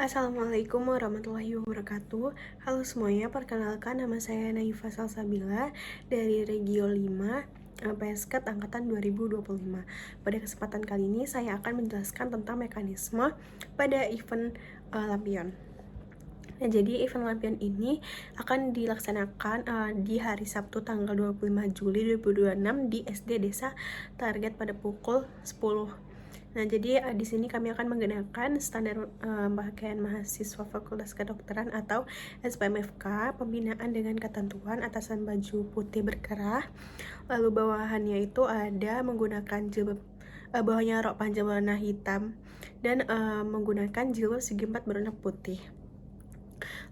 Assalamualaikum warahmatullahi wabarakatuh. Halo semuanya, perkenalkan nama saya Naifa Salsabila dari Regio 5 PSKET Angkatan 2025. Pada kesempatan kali ini saya akan menjelaskan tentang mekanisme pada event lampion. Nah, jadi event lampion ini akan dilaksanakan di hari Sabtu tanggal 25 Juli 2026 di SD Desa Target pada pukul 10. Nah, jadi di sini kami akan menggunakan standar pakaian mahasiswa Fakultas Kedokteran atau SPMFK, pembinaan dengan ketentuan atasan baju putih berkerah, lalu bawahannya itu ada menggunakan jilbab, bawahnya rok panjang warna hitam, dan menggunakan jilbab segi empat berwarna putih.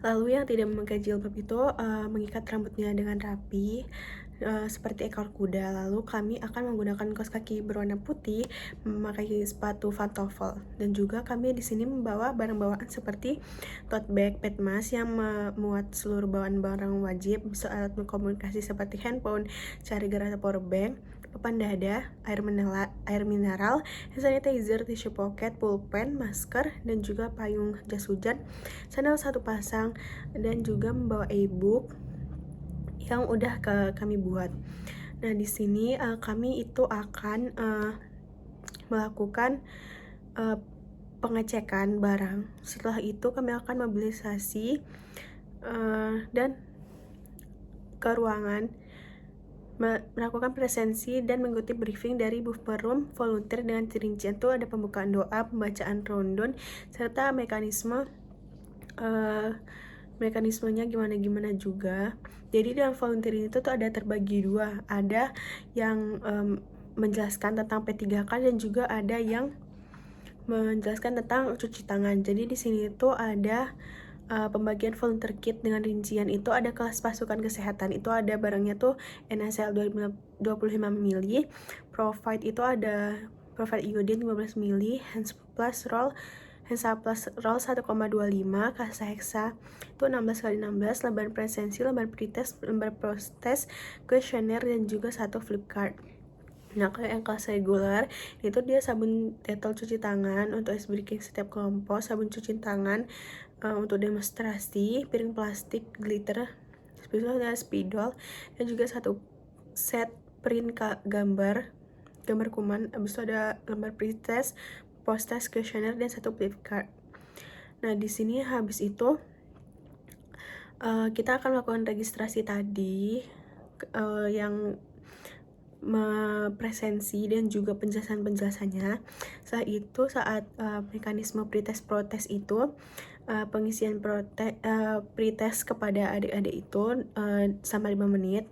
Lalu yang tidak memakai jilbab itu mengikat rambutnya dengan rapi seperti ekor kuda. Lalu kami akan menggunakan kaos kaki berwarna putih, memakai sepatu pantofel, dan juga kami di sini membawa barang bawaan seperti tote bag, petmas yang memuat seluruh bawaan barang wajib, alat komunikasi seperti handphone, charger atau power bank, papan dada, air mineral, hand sanitizer, tisu pocket, pulpen, masker, dan juga payung jas hujan, sandal satu pasang, dan juga membawa e-book yang udah kami buat. Nah, di sini kami itu akan melakukan pengecekan barang. Setelah itu kami akan mobilisasi dan ke ruangan, melakukan presensi dan mengikuti briefing dari buffer room volunteer dengan rincian itu ada pembukaan doa, pembacaan rondon, serta mekanismenya gimana juga. Jadi dalam volunteer itu tuh ada terbagi dua, ada yang menjelaskan tentang P3K dan juga ada yang menjelaskan tentang cuci tangan. Jadi di sini tuh ada pembagian volunteer kit dengan rincian itu ada kelas pasukan kesehatan, itu ada barangnya tuh NaCl 25 ml, provide itu ada provide iodine 15 ml, Hands Plus Roll 1,25, kasa heksa itu 16x16, lembar presensi, lembar pretest, lembar protest, kuesioner, dan juga satu flip card. Nah, kalau yang kelas reguler itu dia sabun detol cuci tangan untuk ice breaking setiap kelompok, sabun cuci tangan untuk demonstrasi, piring plastik, glitter, spidol, dan juga satu set print gambar kuman. Habis itu ada lembar pretest, post-test, kuesioner, dan satu flip card. Nah, di sini habis itu kita akan melakukan registrasi tadi yang presensi dan juga penjelasannya. Setelah itu saat mekanisme pretest protes itu pengisian pretest kepada adik-adik itu sama 5 menit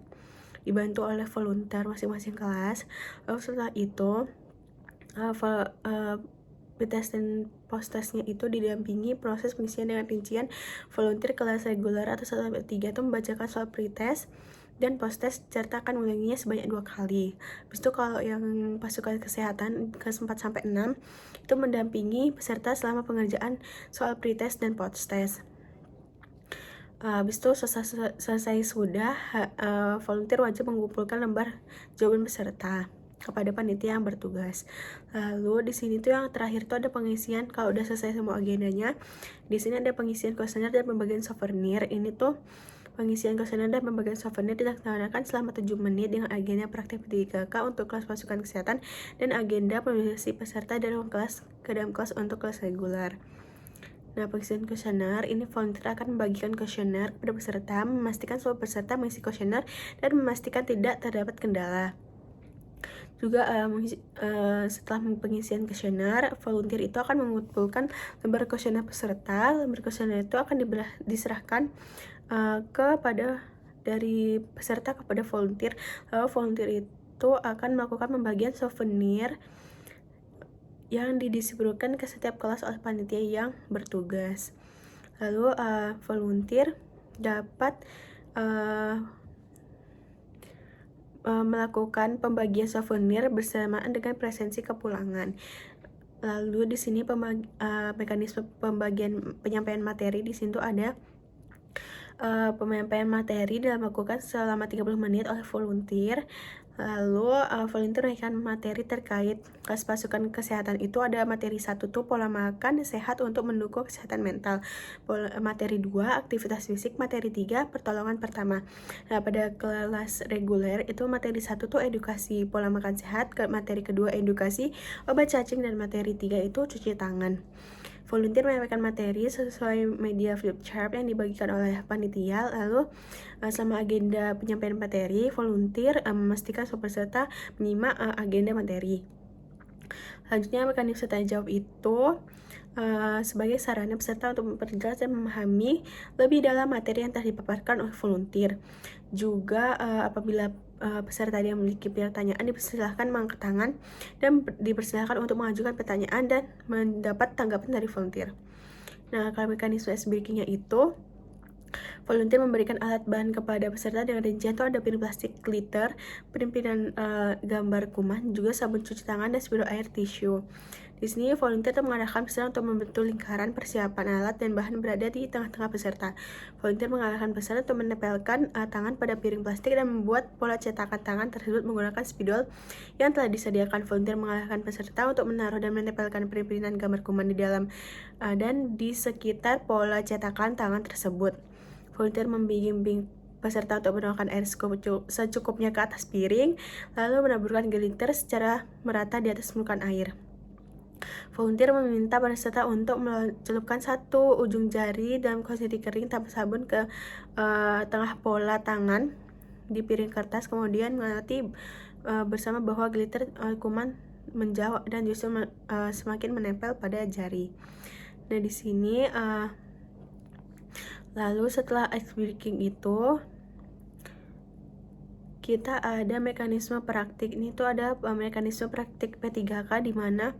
dibantu oleh volunteer masing-masing kelas. Lalu setelah itu pretest dan post-testnya itu didampingi proses pengisian dengan rincian. Volunteer kelas reguler atau 1-3 itu membacakan soal pretest dan post-test serta akan mengulanginya sebanyak 2 kali. Habis itu kalau yang pasukan kesehatan kelas 4-6 itu mendampingi peserta selama pengerjaan soal pretest dan post-test. Habis itu selesai sudah, volunteer wajib mengumpulkan lembar jawaban peserta kepada panitia yang bertugas. Lalu di sini tuh yang terakhir tuh ada pengisian, kalau udah selesai semua agendanya, di sini ada pengisian kuesioner dan pembagian souvenir. Ini tuh pengisian kuesioner dan pembagian souvenir dilaksanakan selama 7 menit dengan agenda praktik P3K untuk kelas pasukan kesehatan dan agenda mobilisasi peserta dari kelas ke dalam kelas untuk kelas reguler. Nah, pengisian kuesioner ini volunteer akan membagikan kuesioner kepada peserta, memastikan seluruh peserta mengisi kuesioner dan memastikan tidak terdapat kendala. Juga setelah pengisian kuesioner, volunteer itu akan mengumpulkan lembar kuesioner peserta. Lembar kuesioner itu akan diserahkan kepada dari peserta kepada volunteer. Lalu volunteer itu akan melakukan pembagian souvenir yang didistribusikan ke setiap kelas oleh panitia yang bertugas. Lalu volunteer dapat melakukan pembagian souvenir bersamaan dengan presensi kepulangan. Lalu di sini mekanisme pembagian penyampaian materi di sini tuh ada penyampaian materi dilakukan selama 30 menit oleh volunteer. Lalu volunteer menanyakan materi terkait kelas pasukan kesehatan itu ada materi 1 tuh pola makan sehat untuk mendukung kesehatan mental. Materi 2 aktivitas fisik, materi 3 pertolongan pertama. Nah, pada kelas reguler itu materi 1 tuh edukasi pola makan sehat, materi kedua edukasi obat cacing, dan materi 3 itu cuci tangan. Volunteer menyampaikan materi sesuai media flipchart yang dibagikan oleh panitia. Lalu selama agenda penyampaian materi, volunteer memastikan semua peserta menyimak agenda materi. Selanjutnya mekanisme tanya jawab itu sebagai sarana peserta untuk memperjelas dan memahami lebih dalam materi yang telah dipaparkan oleh volunteer. Juga apabila peserta yang memiliki pertanyaan dipersilahkan mengangkat tangan dan dipersilahkan untuk mengajukan pertanyaan dan mendapat tanggapan dari volunteer. Nah, kalau mekanisme ice breaking-nya itu volunteer memberikan alat bahan kepada peserta dengan rincian itu ada piring plastik glitter, penimpinan gambar kuman, juga sabun cuci tangan dan spidol air tisu. Di sini volunteer mengarahkan peserta untuk membentuk lingkaran persiapan alat dan bahan berada di tengah-tengah peserta. Volunteer mengarahkan peserta untuk menempelkan tangan pada piring plastik dan membuat pola cetakan tangan tersebut menggunakan spidol yang telah disediakan. Volunteer mengarahkan peserta untuk menaruh dan menempelkan penimpinan gambar kuman di dalam dan di sekitar pola cetakan tangan tersebut. Volunteer membimbing peserta untuk menuangkan air secukupnya ke atas piring, lalu menaburkan glitter secara merata di atas permukaan air. Volunteer meminta peserta untuk mencelupkan satu ujung jari dalam kondisi kering tanpa sabun ke tengah pola tangan di piring kertas, kemudian mengamati bersama bahwa glitter kuman menjauh dan justru semakin menempel pada jari. Nah, di sini lalu setelah ice breaking itu kita ada mekanisme praktik. Ini tuh ada mekanisme praktik P3K di mana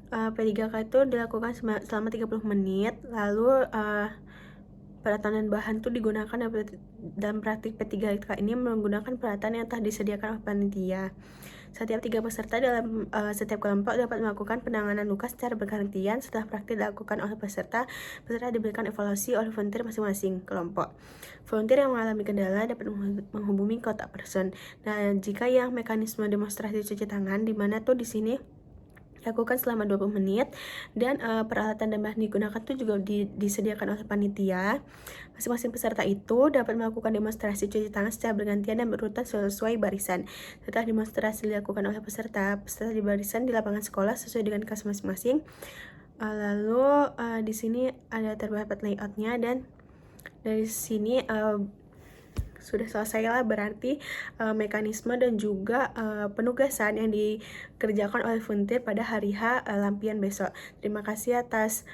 P3K itu dilakukan selama 30 menit. Lalu peralatan dan bahan tuh digunakan dalam praktik P3K ini menggunakan peralatan yang telah disediakan oleh panitia. Setiap 3 peserta dalam setiap kelompok dapat melakukan penanganan luka secara bergantian. Setelah praktik dilakukan oleh peserta diberikan evaluasi oleh volunteer masing-masing kelompok. Volunteer yang mengalami kendala dapat menghubungi kontak person. Nah, jika yang mekanisme demonstrasi cuci tangan, di mana tuh di sini lakukan selama 20 menit dan peralatan dan bahan digunakan itu juga disediakan oleh panitia. Masing-masing peserta itu dapat melakukan demonstrasi cuci tangan secara bergantian dan berurutan sesuai barisan. Setelah demonstrasi dilakukan oleh peserta di barisan di lapangan sekolah sesuai dengan kelas masing-masing. Lalu di sini ada terdapat layoutnya, dan dari sini sudah selesai lah berarti mekanisme dan juga penugasan yang dikerjakan oleh volunteer pada hari H lampian besok. Terima kasih atas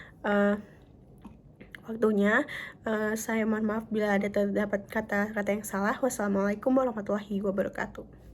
waktunya. Saya mohon maaf bila ada terdapat kata-kata yang salah. Wassalamualaikum warahmatullahi wabarakatuh.